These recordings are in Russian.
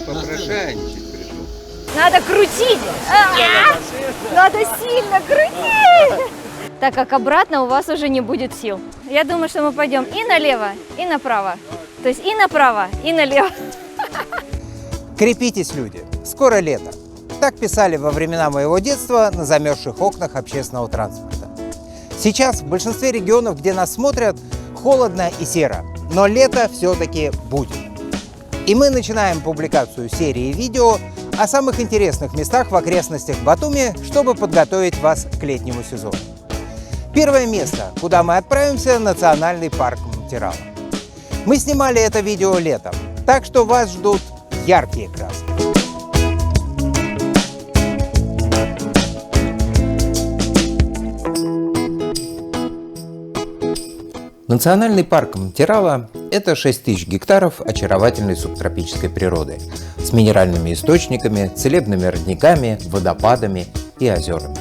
Попрошайничать пришел. Надо крутить! Надо сильно крутить! Так как обратно у вас уже не будет сил. Я думаю, что мы пойдем и налево, и направо. То есть и направо, и налево. Крепитесь, люди, скоро лето. Так писали во времена моего детства на замерзших окнах общественного транспорта. Сейчас в большинстве регионов, где нас смотрят, холодно и серо, но лето все-таки будет. И мы начинаем публикацию серии видео о самых интересных местах в окрестностях Батуми, чтобы подготовить вас к летнему сезону. Первое место, куда мы отправимся – национальный парк Мтирала. Мы снимали это видео летом, так что вас ждут яркие краски. Национальный парк Мтирала – это 6000 гектаров очаровательной субтропической природы с минеральными источниками, целебными родниками, водопадами и озерами.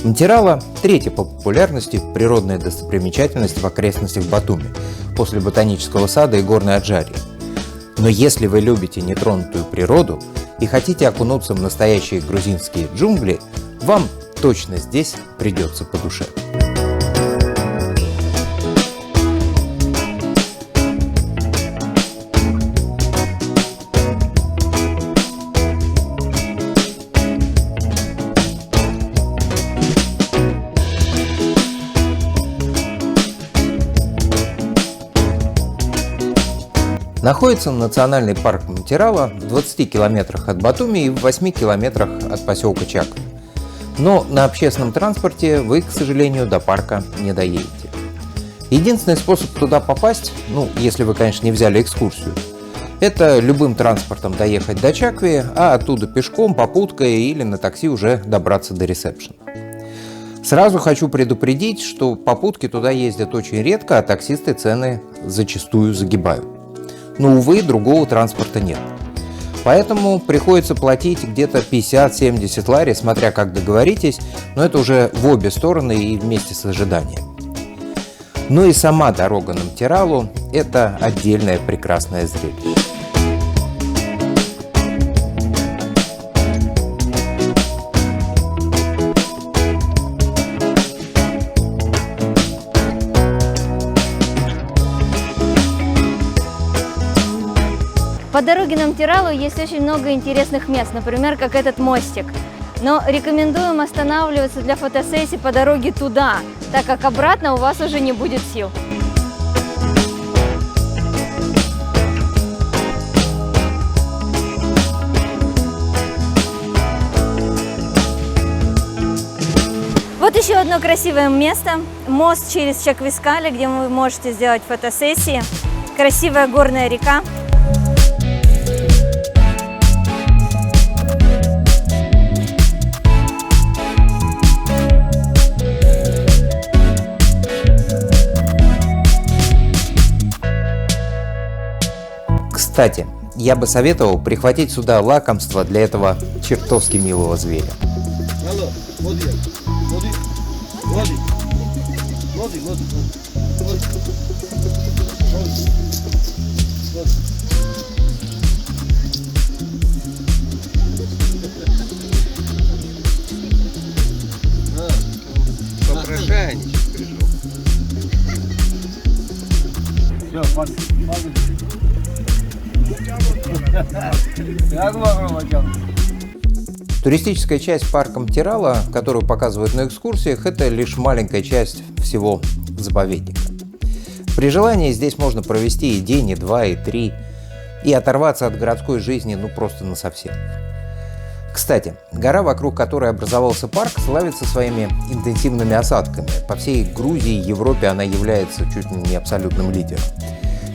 Мтирала – третья по популярности природная достопримечательность в окрестностях Батуми после ботанического сада и горной Аджарии. Но если вы любите нетронутую природу и хотите окунуться в настоящие грузинские джунгли, вам точно здесь придется по душе. Находится национальный парк Мтирала в 20 километрах от Батуми и в 8 километрах от поселка Чаков. Но на общественном транспорте вы, к сожалению, до парка не доедете. Единственный способ туда попасть, если вы, конечно, не взяли экскурсию, это любым транспортом доехать до Чакви, а оттуда пешком, попуткой или на такси уже добраться до ресепшена. Сразу хочу предупредить, что попутки туда ездят очень редко, а таксисты цены зачастую загибают. Но, увы, другого транспорта нет. Поэтому приходится платить где-то 50-70 лари, смотря как договоритесь, но это уже в обе стороны и вместе с ожиданием. Ну и сама дорога на Мтиралу – это отдельное прекрасное зрелище. По дороге на Мтиралу есть очень много интересных мест, например, как этот мостик. Но рекомендуем останавливаться для фотосессии по дороге туда, так как обратно у вас уже не будет сил. Вот еще одно красивое место – мост через Чаквискали, где вы можете сделать фотосессии. Красивая горная река. Кстати, я бы советовал прихватить сюда лакомство для этого чертовски милого зверя. Попрошайничать пришел. Туристическая часть парка Мтирала, которую показывают на экскурсиях, это лишь маленькая часть всего заповедника. При желании здесь можно провести и день, и два, и три, и оторваться от городской жизни просто насовсем. Кстати, гора, вокруг которой образовался парк, славится своими интенсивными осадками. По всей Грузии и Европе она является чуть ли не абсолютным лидером.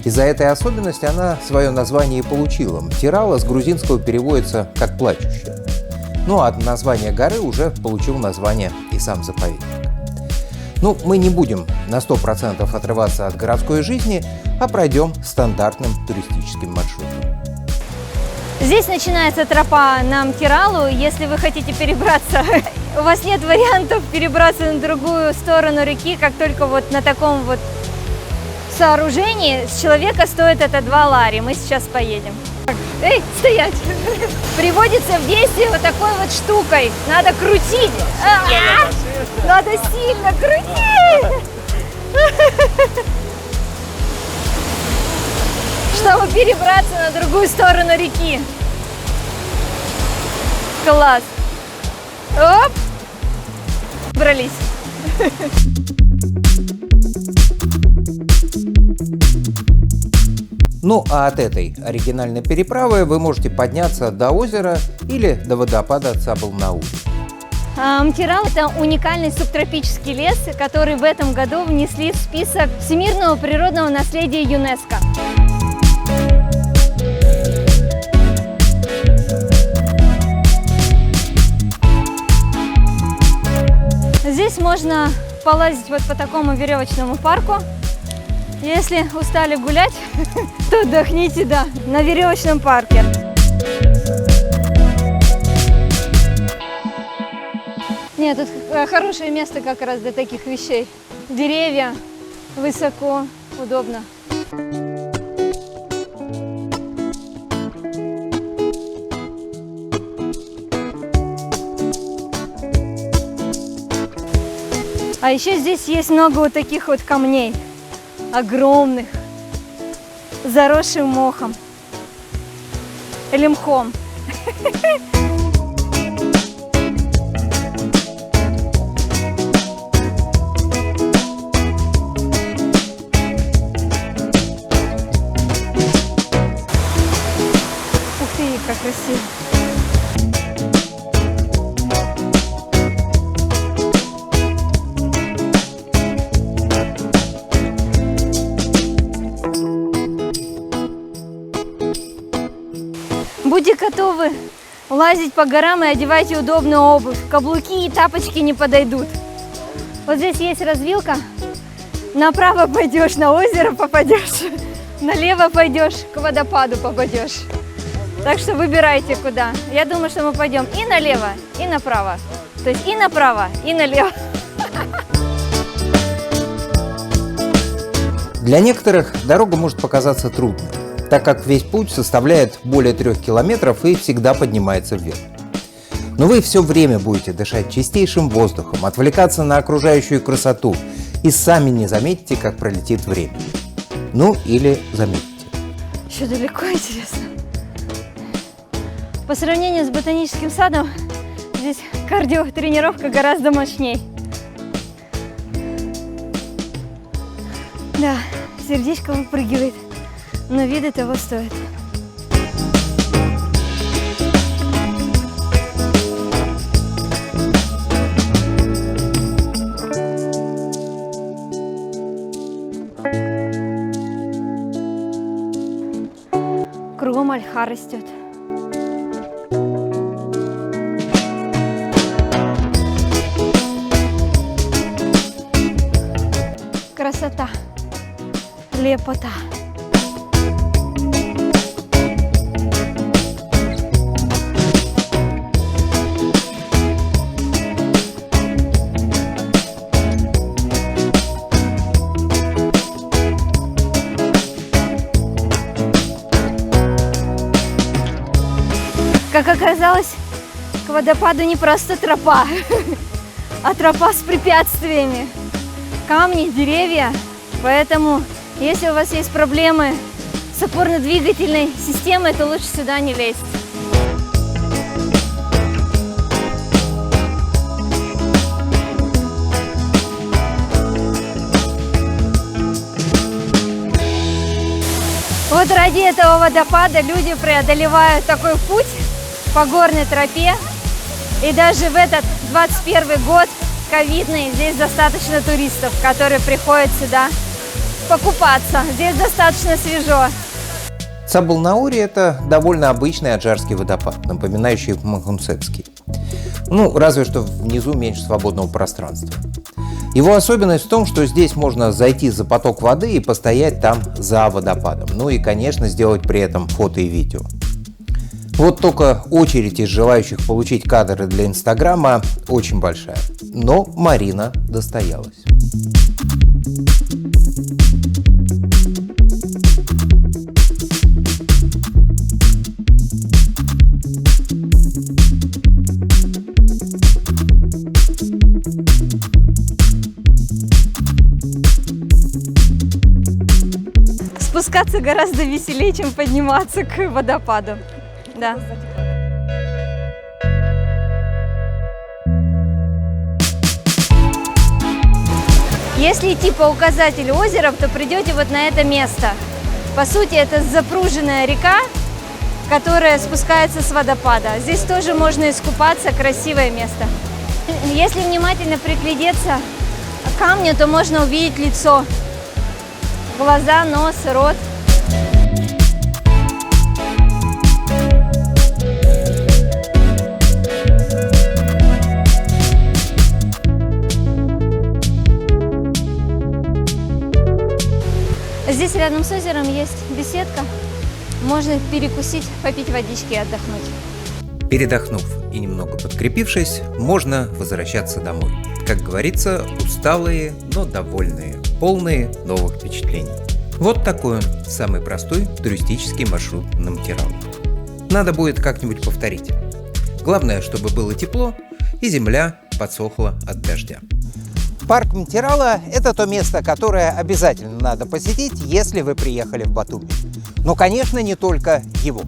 Из-за этой особенности она свое название и получила. Мтирала с грузинского переводится как «плачущая». Ну а от названия горы уже получил название и сам заповедник. Мы не будем на 100% отрываться от городской жизни, а пройдем стандартным туристическим маршрутом. Здесь начинается тропа на Мтиралу. Если вы хотите перебраться, у вас нет вариантов перебраться на другую сторону реки, как только вот на таком вот сооружении. С человека стоит это 2 лари. Мы сейчас поедем. Эй, стоять! Приводится в действие вот такой вот штукой. Надо крутить. Надо сильно крутить. Чтобы перебраться на другую сторону реки. Класс. Оп. Брались. Ну а от этой оригинальной переправы вы можете подняться до озера или до водопада Цабл-Наури. Мтирал – это уникальный субтропический лес, который в этом году внесли в список всемирного природного наследия ЮНЕСКО. Здесь можно полазить вот по такому веревочному парку. Если устали гулять, то отдохните, да, на веревочном парке. Нет, тут хорошее место как раз для таких вещей. Деревья, высоко, удобно. А еще здесь есть много вот таких вот камней, огромных, заросшим мохом или мхом. Ух ты, как красиво! Будьте готовы лазить по горам и одевайте удобную обувь. Каблуки и тапочки не подойдут. Вот здесь есть развилка. Направо пойдешь, на озеро попадешь. Налево пойдешь, к водопаду попадешь. Так что выбирайте куда. Я думаю, что мы пойдем и налево, и направо. То есть и направо, и налево. Для некоторых дорога может показаться трудной, так как весь путь составляет более 3 километров и всегда поднимается вверх. Но вы все время будете дышать чистейшим воздухом, отвлекаться на окружающую красоту и сами не заметите, как пролетит время. Ну или заметите. Еще далеко, интересно. По сравнению с ботаническим садом, здесь кардиотренировка гораздо мощней. Да, сердечко выпрыгивает, но виды того стоят. Кругом ольха растет. Красота, лепота. Как оказалось, к водопаду не просто тропа, а тропа с препятствиями. Камни, деревья. Поэтому, если у вас есть проблемы с опорно-двигательной системой, то лучше сюда не лезть. Вот ради этого водопада люди преодолевают такой путь по горной тропе. И даже в этот 21 год, ковидный, здесь достаточно туристов, которые приходят сюда покупаться. Здесь достаточно свежо. Цабл-Наури – это довольно обычный аджарский водопад, напоминающий Махунцетский. Ну, разве что внизу меньше свободного пространства. Его особенность в том, что здесь можно зайти за поток воды и постоять там за водопадом. Ну и, конечно, сделать при этом фото и видео. Вот только очередь из желающих получить кадры для Инстаграма очень большая. Но Марина достоялась. спускаться гораздо веселее, чем подниматься к водопаду. Да. Если идти по указателю озера, то придете вот на это место. По сути, это запруженная река, которая спускается с водопада. Здесь тоже можно искупаться, красивое место. Если внимательно приглядеться к камню, то можно увидеть лицо, глаза, нос, рот. Здесь рядом с озером есть беседка. Можно перекусить, попить водички и отдохнуть. Передохнув и немного подкрепившись, можно возвращаться домой. Как говорится, усталые, но довольные, полные новых впечатлений. Вот такой он, самый простой туристический маршрут на Мтиралу. Надо будет как-нибудь повторить. Главное, чтобы было тепло и земля подсохла от дождя. Парк Мтирала – это то место, которое обязательно надо посетить, если вы приехали в Батуми. Но, конечно, не только его.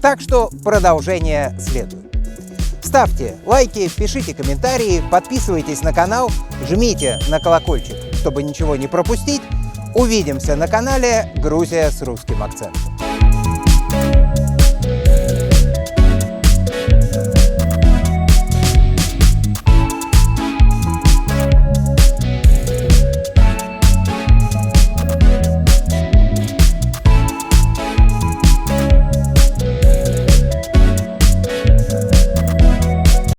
Так что продолжение следует. Ставьте лайки, пишите комментарии, подписывайтесь на канал, жмите на колокольчик, чтобы ничего не пропустить. Увидимся на канале «Грузия с русским акцентом».